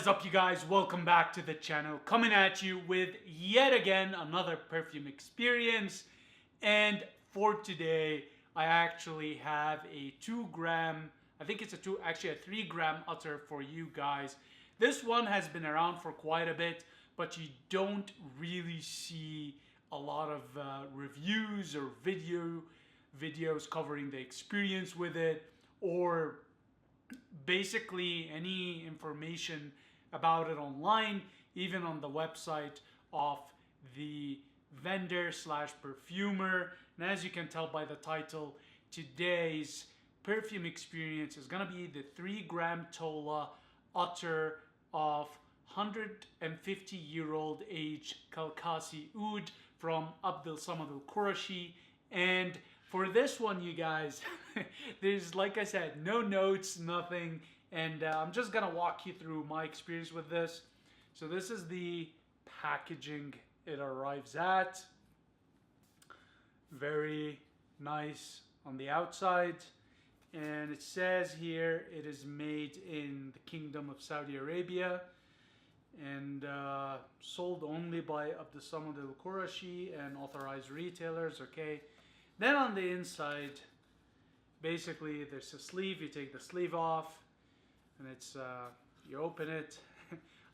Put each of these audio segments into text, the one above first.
is up, you guys? Welcome back to the channel. Coming at you with yet again another perfume experience. And for today, I actually have a 2 gram, I think it's actually a 3 gram utter for you guys. This one has been around for quite a bit, but you don't really see a lot of reviews or videos covering the experience with it, or basically any information about it online, even on the website of the vendor slash perfumer. And as you can tell by the title, today's perfume experience is gonna be the 3 gram Tola Utter of 150-year-old age Kalakassi Oud from Abdul Qurashi. And for this one, you guys, there's, like I said, no notes, nothing, and I'm just gonna walk you through my experience with this. So this is the packaging it arrives at. Very nice on the outside, and it says here it is made in the Kingdom of Saudi Arabia and sold only by Abdul Qurashi and authorized retailers. Okay. Then on the inside, basically there's a sleeve. You take the sleeve off, and it's you open it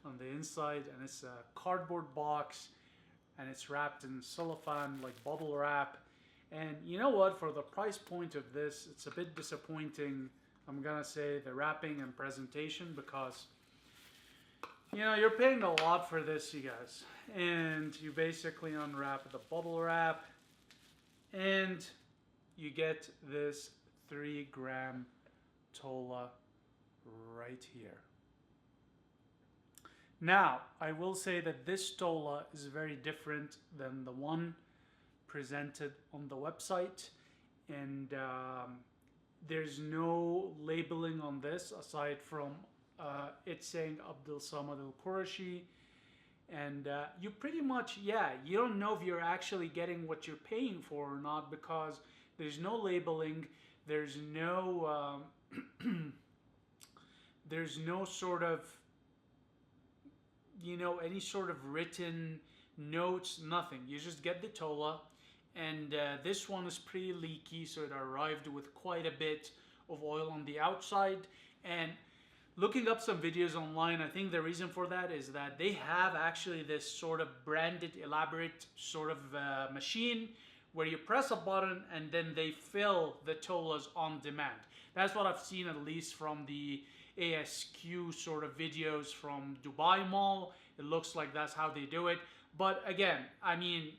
on the inside, and it's a cardboard box, and it's wrapped in cellophane, like bubble wrap. And you know what? For the price point of this, it's a bit disappointing. I'm gonna say the wrapping and presentation, because you know you're paying a lot for this, you guys. And you basically unwrap the bubble wrap, and you get this 3 gram Tola right here. Now, I will say that this Tola is very different than the one presented on the website, and there's no labeling on this aside from it saying Abdul Qurashi. And you pretty much, you don't know if you're actually getting what you're paying for or not, because there's no labeling, there's no there's no sort of, you know, any sort of written notes, nothing. You just get the Tola, and this one is pretty leaky, so it arrived with quite a bit of oil on the outside. And looking up some videos online, I think the reason for that is that they have actually this sort of branded, elaborate sort of machine where you press a button and then they fill the Tolas on demand. That's what I've seen, at least from the ASQ sort of videos from Dubai Mall. It looks like that's how they do it. But again, I mean,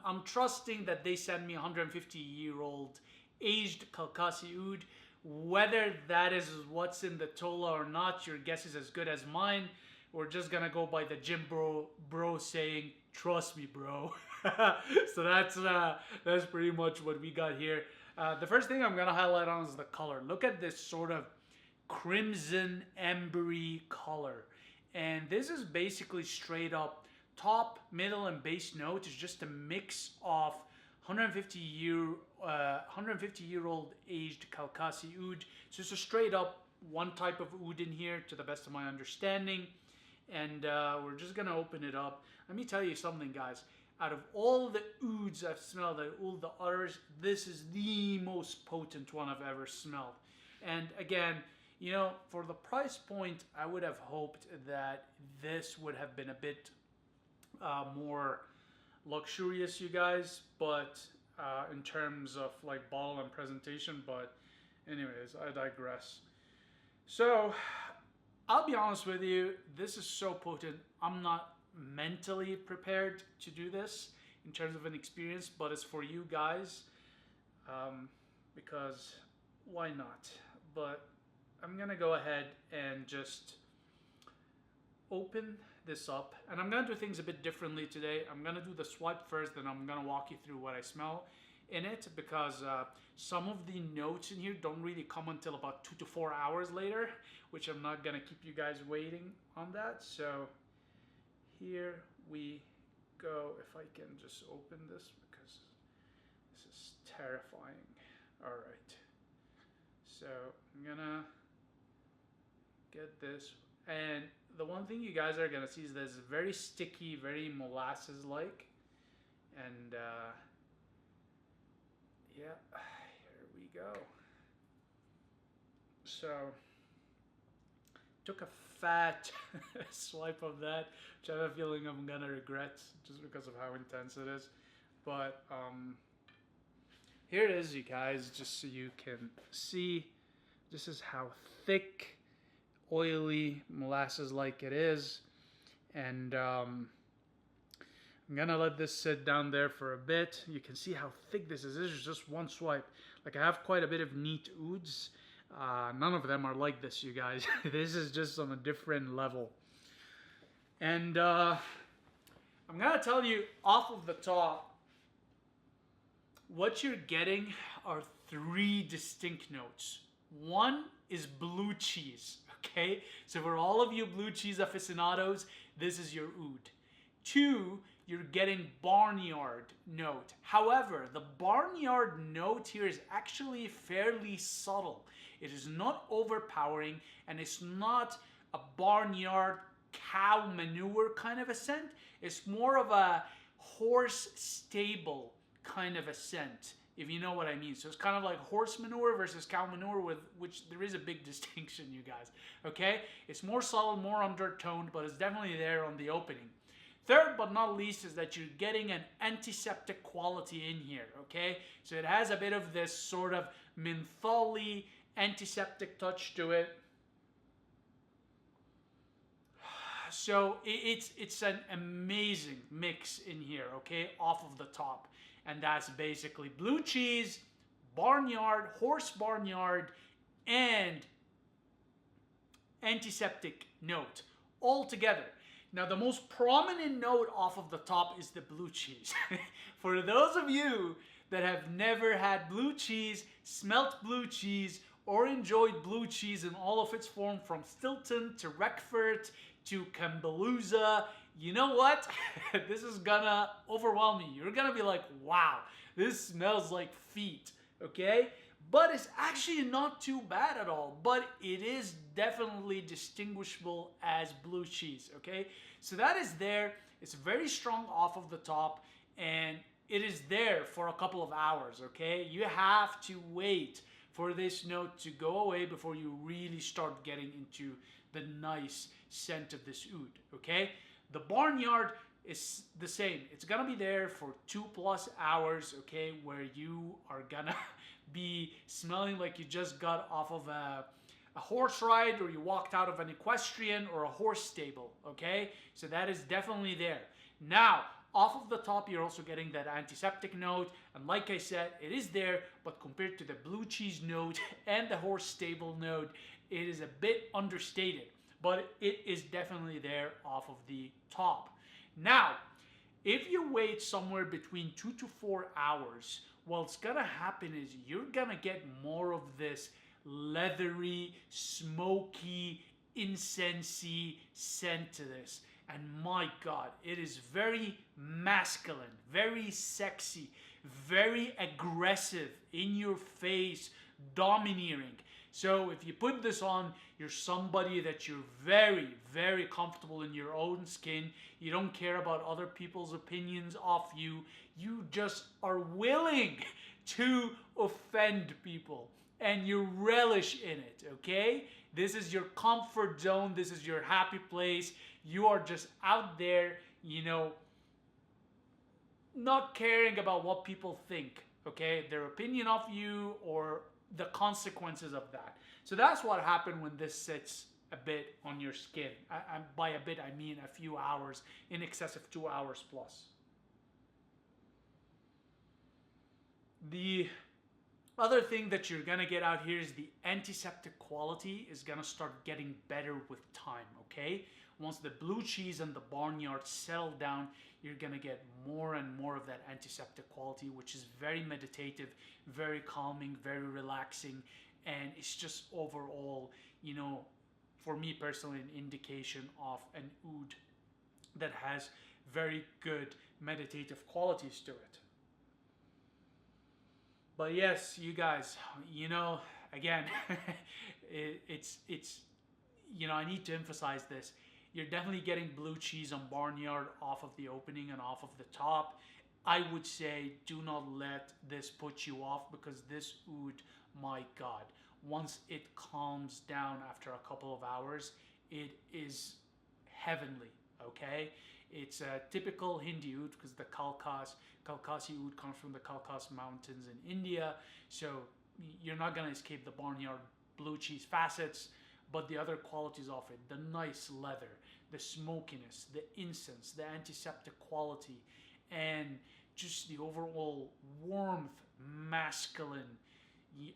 I'm trusting that they send me 150-year-old aged Kalakassi Oud. Whether that is what's in the Tola or not, your guess is as good as mine. We're just gonna go by the gym bro saying, "Trust me, bro." So that's pretty much what we got here. The first thing I'm gonna highlight on is the color. Look at this sort of crimson ambery color, and this is basically straight up top, middle, and base note. It's just a mix of 150-year-old aged Kalakassi Oud. So it's a straight up one type of oud in here, to the best of my understanding. And we're just gonna open it up. Let me tell you something, guys. Out of all the ouds I've smelled, all the others, this is the most potent one I've ever smelled. And again, you know, for the price point, I would have hoped that this would have been a bit more luxurious, you guys, but in terms of like bottle and presentation. But anyways, I digress. So I'll be honest with you, this is so potent. I'm not mentally prepared to do this in terms of an experience, but it's for you guys, because why not? But I'm gonna go ahead and just open this up, and I'm gonna do things a bit differently today. I'm gonna do the swipe first, then I'm gonna walk you through what I smell in it, because some of the notes in here don't really come until about 2 to 4 hours later, which I'm not gonna keep you guys waiting on that. So here we go. If I can just open this, because this is terrifying. All right, so I'm gonna get this. And the one thing you guys are gonna see is that it's very sticky, very molasses-like, and yeah, here we go. So took a fat swipe of that, which I have a feeling I'm gonna regret just because of how intense it is. But here it is, you guys, just so you can see. This is how thick, oily, molasses-like it is. And I'm gonna let this sit down there for a bit. You can see how thick this is. This is just one swipe. Like, I have quite a bit of neat ouds. None of them are like this, you guys. This is just on a different level. And I'm gonna tell you off of the top, what you're getting are 3 distinct notes. One is blue cheese, okay? So for all of you blue cheese aficionados, this is your oud. 2, you're getting barnyard note. However, the barnyard note here is actually fairly subtle. It is not overpowering, and it's not a barnyard cow manure kind of a scent. It's more of a horse stable kind of a scent, if you know what I mean. So it's kind of like horse manure versus cow manure, with which there is a big distinction, you guys. Okay? It's more subtle, more undertoned, but it's definitely there on the opening. Third but not least is that you're getting an antiseptic quality in here, okay? So it has a bit of this sort of mentholy antiseptic touch to it. So it's an amazing mix in here, okay, off of the top. And that's basically blue cheese, barnyard, horse barnyard, and antiseptic note all together. Now, the most prominent note off of the top is the blue cheese. For those of you that have never had blue cheese, smelt blue cheese, or enjoyed blue cheese in all of its form, from Stilton to Reckford to Cambaluza, you know what? This is gonna overwhelm you. You're gonna be like, wow, this smells like feet, okay? But it's actually not too bad at all. But it is definitely distinguishable as blue cheese, okay? So that is there. It's very strong off of the top, and it is there for a couple of hours, okay? You have to wait for this note to go away before you really start getting into the nice scent of this oud, okay? The barnyard is the same. It's gonna be there for 2+ hours, okay, where you are gonna be smelling like you just got off of a horse ride, or you walked out of an equestrian or a horse stable, okay? So that is definitely there. Now, off of the top, you're also getting that antiseptic note, and like I said, it is there, but compared to the blue cheese note and the horse stable note, it is a bit understated, but it is definitely there off of the top. Now, if you wait somewhere between 2 to 4 hours, what's gonna happen is you're gonna get more of this leathery, smoky, incensey scent to this. And my God, it is very masculine, very sexy, very aggressive, in your face, domineering. So if you put this on, you're somebody that you're very, very comfortable in your own skin. You don't care about other people's opinions of you. You just are willing to offend people, and you relish in it, okay? This is your comfort zone. This is your happy place. You are just out there, you know, not caring about what people think, okay? Their opinion of you or the consequences of that. So that's what happened when this sits a bit on your skin. By a bit, I mean a few hours, in excess of 2 hours plus. The other thing that you're gonna get out here is the antiseptic quality is gonna start getting better with time, okay? Once the blue cheese and the barnyard settle down, you're gonna get more and more of that antiseptic quality, which is very meditative, very calming, very relaxing, and it's just overall, you know, for me personally, an indication of an oud that has very good meditative qualities to it. But yes, you guys, you know, again, it's you know, I need to emphasize this. you're definitely getting blue cheese on barnyard off of the opening and off of the top. I would say do not let this put you off, because this oud, my god, once it calms down after a couple of hours, it is heavenly. Okay, it's a typical Hindi oud because the Kalakassi oud comes from the Kalakassi mountains in India, so you're not gonna escape the barnyard blue cheese facets. But the other qualities of it, the nice leather, the smokiness, the incense, the antiseptic quality, and just the overall warmth, masculine,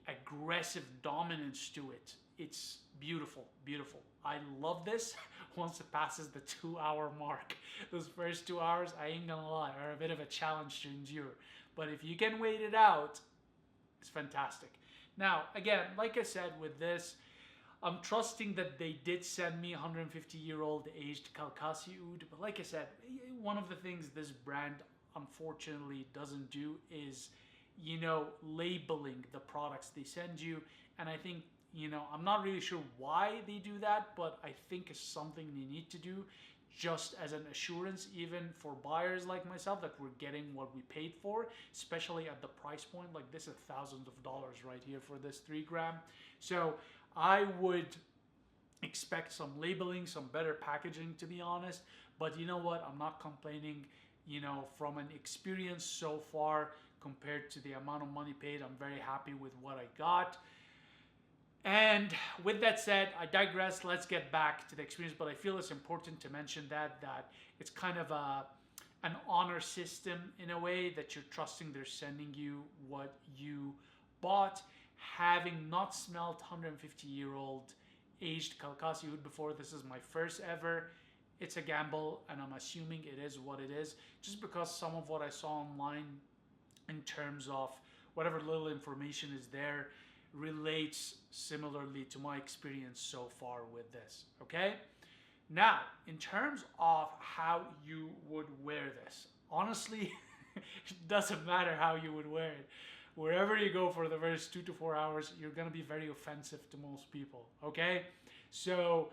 aggressive dominance to it. It's beautiful, beautiful. I love this once it passes the 2 hour mark. Those first 2 hours, I ain't gonna lie, are a bit of a challenge to endure. But if you can wait it out, it's fantastic. Now, again, like I said, with this, I'm trusting that they did send me 150-year-old aged Kalakassi oud. But like I said, one of the things this brand unfortunately doesn't do is, labeling the products they send you. And I think, I'm not really sure why they do that, but I think it's something they need to do just as an assurance, even for buyers like myself, that we're getting what we paid for, especially at the price point. Like, this is thousands of dollars right here for this 3 gram. So I would expect some labeling, some better packaging, to be honest. But you know what? I'm not complaining. From an experience so far compared to the amount of money paid, I'm very happy with what I got. And with that said, I digress. Let's get back to the experience. But I feel it's important to mention that it's kind of an honor system in a way, that you're trusting they're sending you what you bought. Having not smelled 150-year-old aged Kalakassi oud before, this is my first ever. It's a gamble, and I'm assuming it is what it is, just because some of what I saw online in terms of whatever little information is there relates similarly to my experience so far with this. Okay, now in terms of how you would wear this, honestly, it doesn't matter how you would wear it. Wherever you go for the first 2 to 4 hours, you're going to be very offensive to most people. Okay, so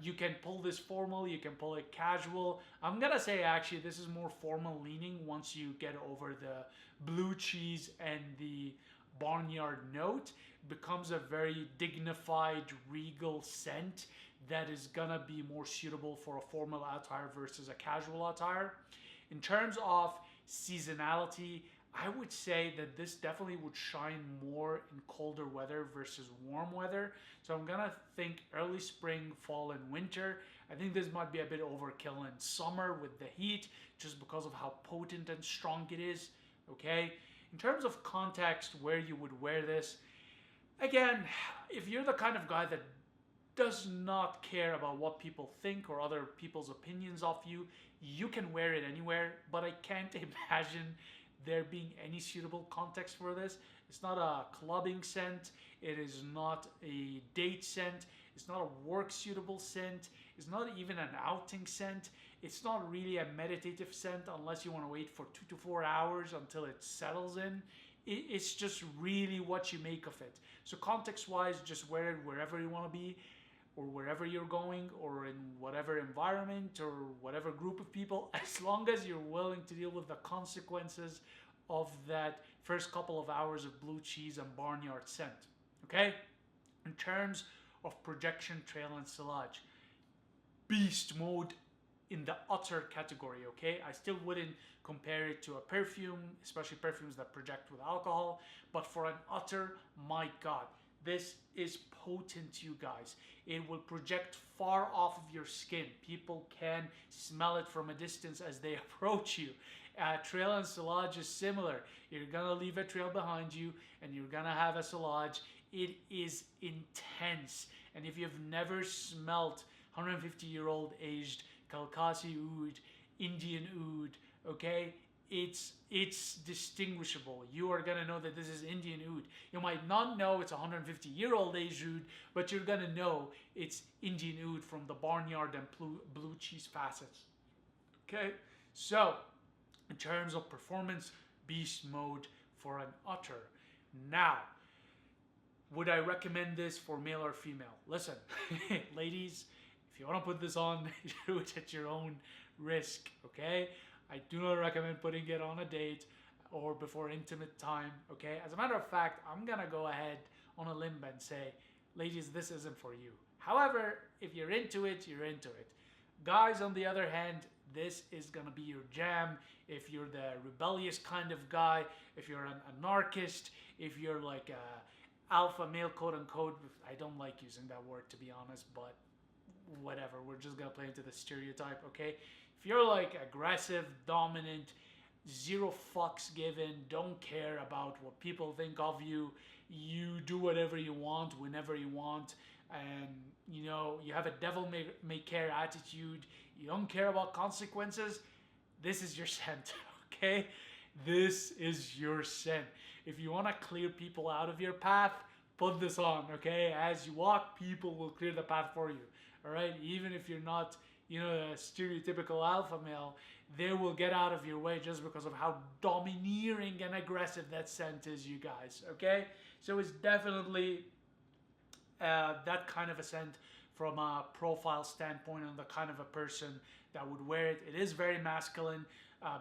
you can pull this formal, you can pull it casual. I'm gonna say actually this is more formal leaning once you get over the blue cheese and the barnyard note. It becomes a very dignified, regal scent that is gonna be more suitable for a formal attire versus a casual attire. In terms of seasonality, I would say that this definitely would shine more in colder weather versus warm weather. So I'm gonna think early spring, fall, and winter. I think this might be a bit overkill in summer with the heat, just because of how potent and strong it is. Okay, in terms of context, where you would wear this, again, if you're the kind of guy that does not care about what people think or other people's opinions of you, you can wear it anywhere. But I can't imagine there being any suitable context for this. It's not a clubbing scent. It is not a date scent. It's not a work suitable scent. It's not even an outing scent. It's not really a meditative scent unless you want to wait for 2 to 4 hours until it settles in. It's just really what you make of it. So context wise, just wear it wherever you want to be, or wherever you're going, or in whatever environment or whatever group of people, as long as you're willing to deal with the consequences of that first couple of hours of blue cheese and barnyard scent. Okay? In terms of projection, trail, and sillage, beast mode in the utter category. Okay, I still wouldn't compare it to a perfume, especially perfumes that project with alcohol, but for an utter, my god, this is potent, you guys. It will project far off of your skin. People can smell it from a distance as they approach you. Trail and sillage is similar. You're gonna leave a trail behind you and you're gonna have a sillage. It is intense. And if you've never smelled 150-year-old aged Kalakassi oud, Indian oud, okay, it's distinguishable. You are gonna know that this is Indian oud. You might not know it's 150-year-old aged oud, but you're gonna know it's Indian oud from the barnyard and blue cheese facets. Okay, so in terms of performance, beast mode for an utter. Now, would I recommend this for male or female? Listen, ladies, if you want to put this on, do it at your own risk, okay? I do not recommend putting it on a date or before intimate time, okay? As a matter of fact, I'm gonna go ahead on a limb and say, ladies, this isn't for you. However, if you're into it, you're into it. Guys, on the other hand, this is gonna be your jam. If you're the rebellious kind of guy, if you're an anarchist, if you're like a alpha male, quote unquote. I don't like using that word, to be honest, but whatever, we're just gonna play into the stereotype, okay? If you're like aggressive, dominant, zero fucks given, don't care about what people think of you, you do whatever you want whenever you want, and you know, you have a devil may care attitude, you don't care about consequences, this is your scent, okay? This is your scent. If you want to clear people out of your path, put this on, okay? As you walk, people will clear the path for you, all right? Even if you're not, you know, a stereotypical alpha male, they will get out of your way just because of how domineering and aggressive that scent is, you guys, okay? So it's definitely that kind of a scent from a profile standpoint on the kind of a person that would wear it. It is very masculine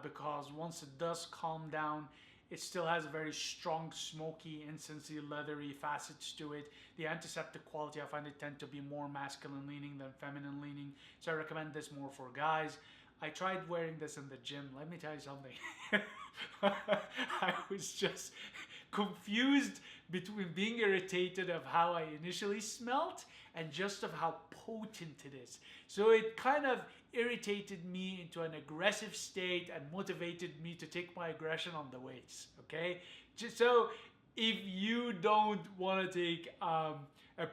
because once it does calm down, it still has a very strong, smoky, incensey, leathery facets to it. The antiseptic quality, I find it tend to be more masculine leaning than feminine leaning. So I recommend this more for guys. I tried wearing this in the gym. Let me tell you something. I was just confused between being irritated of how I initially smelt and just of how potent it is. So it kind of irritated me into an aggressive state and motivated me to take my aggression on the weights, okay? Just so if you don't want to take a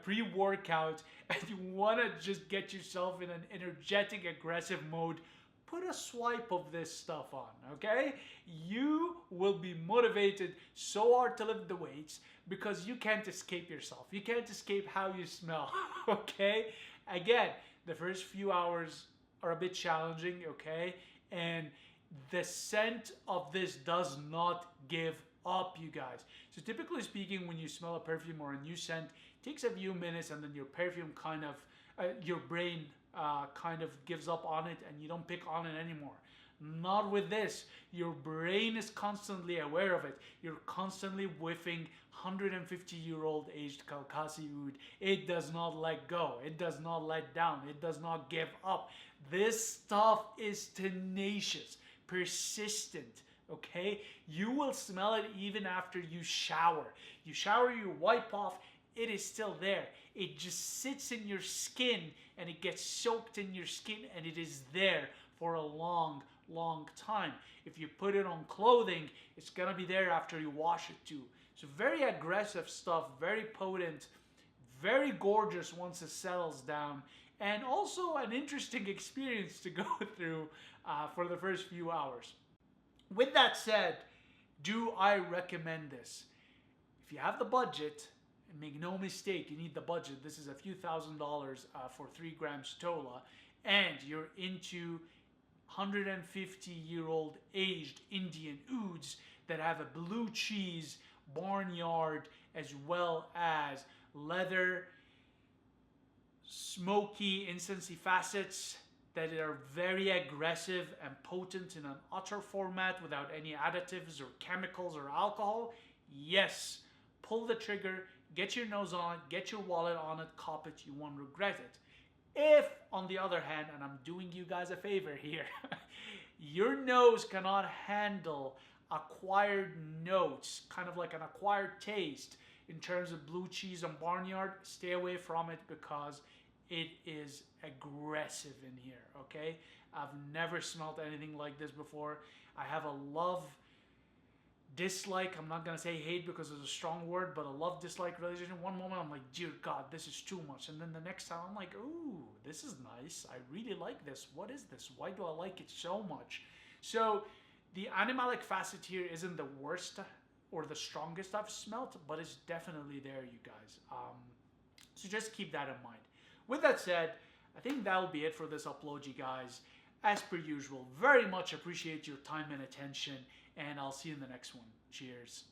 pre-workout and you want to just get yourself in an energetic, aggressive mode, put a swipe of this stuff on, okay? You will be motivated so hard to lift the weights because you can't escape yourself. You can't escape how you smell, okay? Again, the first few hours are a bit challenging, okay? And the scent of this does not give up, you guys. So typically speaking, when you smell a perfume or a new scent, it takes a few minutes and then your perfume kind of, your brain kind of gives up on it and you don't pick on it anymore. Not with this. Your brain is constantly aware of it. You're constantly whiffing 150-year-old aged Kalakassi oud. It does not let go. It does not let down. It does not give up. This stuff is tenacious, persistent, okay? You will smell it even after you shower. You shower, you wipe off, it is still there. It just sits in your skin and it gets soaked in your skin and it is there for a long, long time. If you put it on clothing, it's gonna be there after you wash it too. So very aggressive stuff, very potent, very gorgeous once it settles down, and also an interesting experience to go through for the first few hours. With that said, do I recommend this? If you have the budget, and make no mistake, you need the budget. This is a few $1,000s for 3 grams Tola, and you're into 150-year-old aged Indian ouds that have a blue cheese, barnyard, as well as leather, smoky, incensey facets that are very aggressive and potent in an utter format without any additives or chemicals or alcohol. Yes, pull the trigger, get your nose on it, get your wallet on it, cop it, you won't regret it. If, on the other hand, and I'm doing you guys a favor here, your nose cannot handle acquired notes, kind of like an acquired taste in terms of blue cheese and barnyard, stay away from it because it is aggressive in here, okay? I've never smelled anything like this before. I have a love-dislike, I'm not gonna say hate because it's a strong word, but a love-dislike relationship. One moment I'm like, dear God, this is too much. And then the next time I'm like, ooh, this is nice. I really like this. What is this? Why do I like it so much? So the animalic facet here isn't the worst or the strongest I've smelt, but it's definitely there, you guys. So just keep that in mind. With that said, I think that'll be it for this upload, you guys. As per usual, very much appreciate your time and attention, and I'll see you in the next one. Cheers.